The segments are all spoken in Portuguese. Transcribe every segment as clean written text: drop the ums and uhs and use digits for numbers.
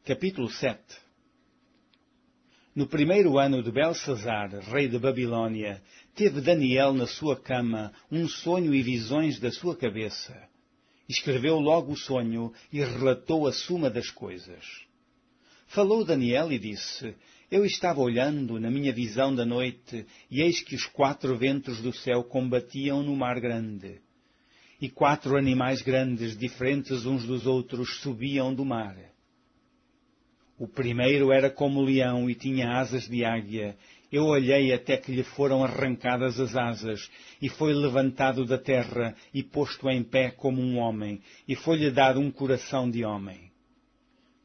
Capítulo 7. No primeiro ano de Belsazar, rei de Babilônia, teve Daniel na sua cama um sonho e visões da sua cabeça. Escreveu logo o sonho e relatou a suma das coisas. Falou Daniel e disse: Eu estava olhando na minha visão da noite, e eis que os 4 ventos do céu combatiam no mar grande. E 4 animais grandes, diferentes uns dos outros, subiam do mar. O primeiro era como leão e tinha asas de águia. Eu olhei até que lhe foram arrancadas as asas, e foi levantado da terra e posto em pé como um homem, e foi-lhe dado um coração de homem.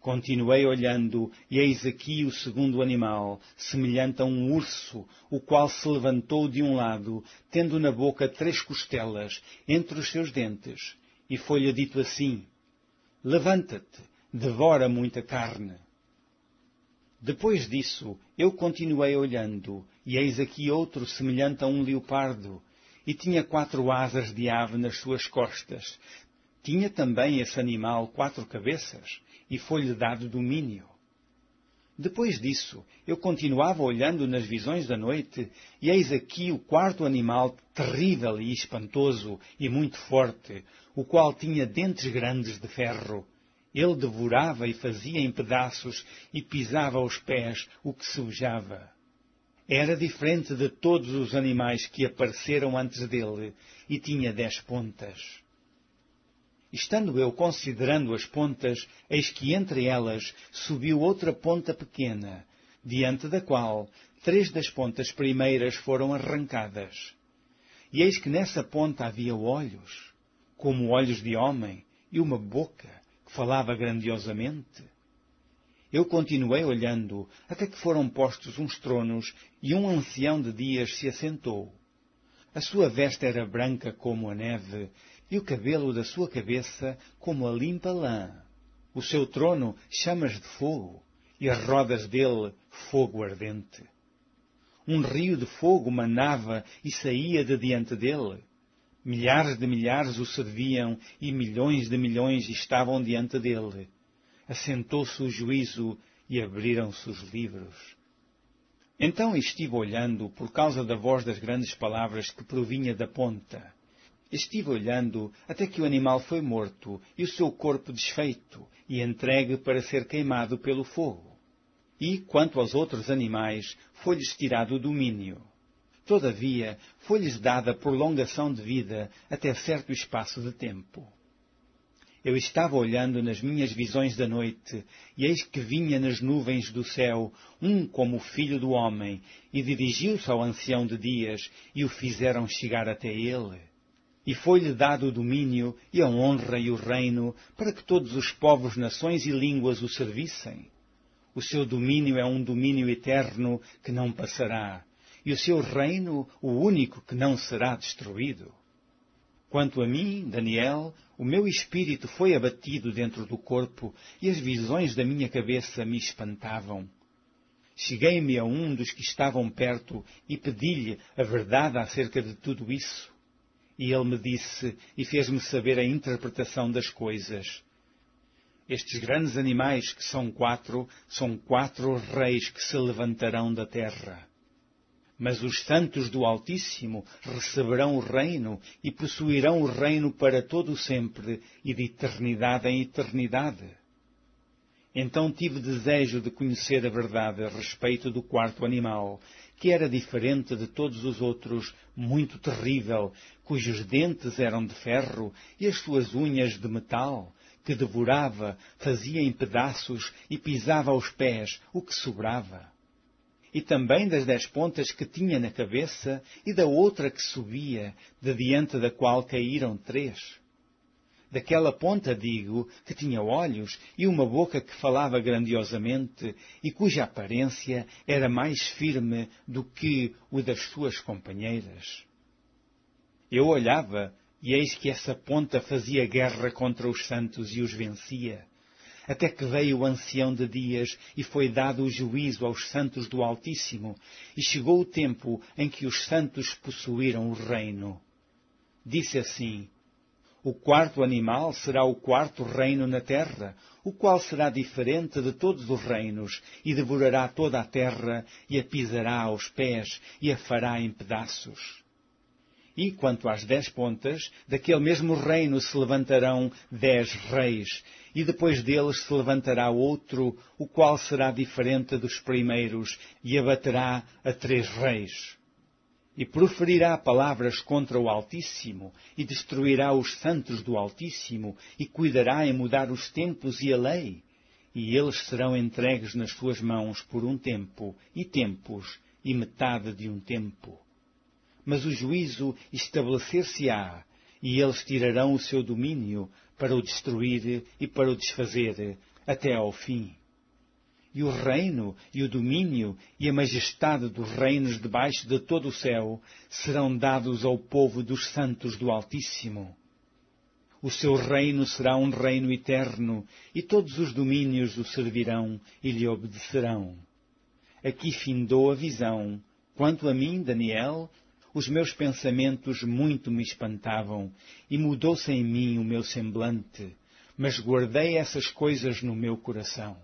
Continuei olhando, e eis aqui o segundo animal, semelhante a um urso, o qual se levantou de um lado, tendo na boca 3 costelas entre os seus dentes, e foi-lhe dito assim: Levanta-te, devora muita carne. Depois disso, eu continuei olhando, e eis aqui outro semelhante a um leopardo, e tinha 4 asas de ave nas suas costas. Tinha também esse animal 4 cabeças, e foi-lhe dado domínio. Depois disso, eu continuava olhando nas visões da noite, e eis aqui o 4º animal terrível e espantoso, e muito forte, o qual tinha dentes grandes de ferro. Ele devorava e fazia em pedaços e pisava aos pés o que sujava. Era diferente de todos os animais que apareceram antes dele e tinha 10 pontas. Estando eu considerando as pontas, eis que entre elas subiu outra ponta pequena, diante da qual 3 das pontas primeiras foram arrancadas. E eis que nessa ponta havia olhos, como olhos de homem, e uma boca que falava grandiosamente. Eu continuei olhando, até que foram postos uns tronos, e um ancião de dias se assentou. A sua veste era branca como a neve, e o cabelo da sua cabeça como a limpa lã. O seu trono chamas de fogo, e as rodas dele fogo ardente. Um rio de fogo manava e saía de diante dele. Milhares de milhares o serviam, e milhões de milhões estavam diante dele. Assentou-se o juízo, e abriram-se os livros. Então estive olhando, por causa da voz das grandes palavras que provinha da ponta. Estive olhando até que o animal foi morto, e o seu corpo desfeito, e entregue para ser queimado pelo fogo. E, quanto aos outros animais, foi-lhes tirado o domínio. Todavia, foi-lhes dada prolongação de vida até certo espaço de tempo. Eu estava olhando nas minhas visões da noite, e eis que vinha nas nuvens do céu um como o filho do homem, e dirigiu-se ao ancião de dias, e o fizeram chegar até ele. E foi-lhe dado o domínio, e a honra e o reino, para que todos os povos, nações e línguas o servissem. O seu domínio é um domínio eterno que não passará, e o seu reino, o único que não será destruído. Quanto a mim, Daniel, o meu espírito foi abatido dentro do corpo, e as visões da minha cabeça me espantavam. Cheguei-me a um dos que estavam perto e pedi-lhe a verdade acerca de tudo isso. E ele me disse e fez-me saber a interpretação das coisas. Estes grandes animais, que são 4, são 4 reis que se levantarão da terra. Mas os santos do Altíssimo receberão o reino e possuirão o reino para todo o sempre e de eternidade em eternidade. Então tive desejo de conhecer a verdade a respeito do 4º animal, que era diferente de todos os outros, muito terrível, cujos dentes eram de ferro e as suas unhas de metal, que devorava, fazia em pedaços e pisava aos pés o que sobrava. E também das 10 pontas que tinha na cabeça, e da outra que subia, de diante da qual caíram 3. Daquela ponta, digo, que tinha olhos e uma boca que falava grandiosamente, e cuja aparência era mais firme do que o das suas companheiras. Eu olhava, e eis que essa ponta fazia guerra contra os santos e os vencia. Até que veio o ancião de dias e foi dado o juízo aos santos do Altíssimo, e chegou o tempo em que os santos possuíram o reino. Disse assim: O quarto animal será o quarto reino na terra, o qual será diferente de todos os reinos, e devorará toda a terra, e a pisará aos pés, e a fará em pedaços. E, quanto às 10 pontas, daquele mesmo reino se levantarão 10 reis, e depois deles se levantará outro, o qual será diferente dos primeiros, e abaterá a 3 reis. E proferirá palavras contra o Altíssimo, e destruirá os santos do Altíssimo, e cuidará em mudar os tempos e a lei. E eles serão entregues nas suas mãos por um tempo, e tempos, e metade de um tempo. Mas o juízo estabelecer-se-á, e eles tirarão o seu domínio para o destruir e para o desfazer, até ao fim. E o reino, e o domínio, e a majestade dos reinos debaixo de todo o céu serão dados ao povo dos santos do Altíssimo. O seu reino será um reino eterno, e todos os domínios o servirão e lhe obedecerão. Aqui findou a visão. Quanto a mim, Daniel, os meus pensamentos muito me espantavam, e mudou-se em mim o meu semblante, mas guardei essas coisas no meu coração.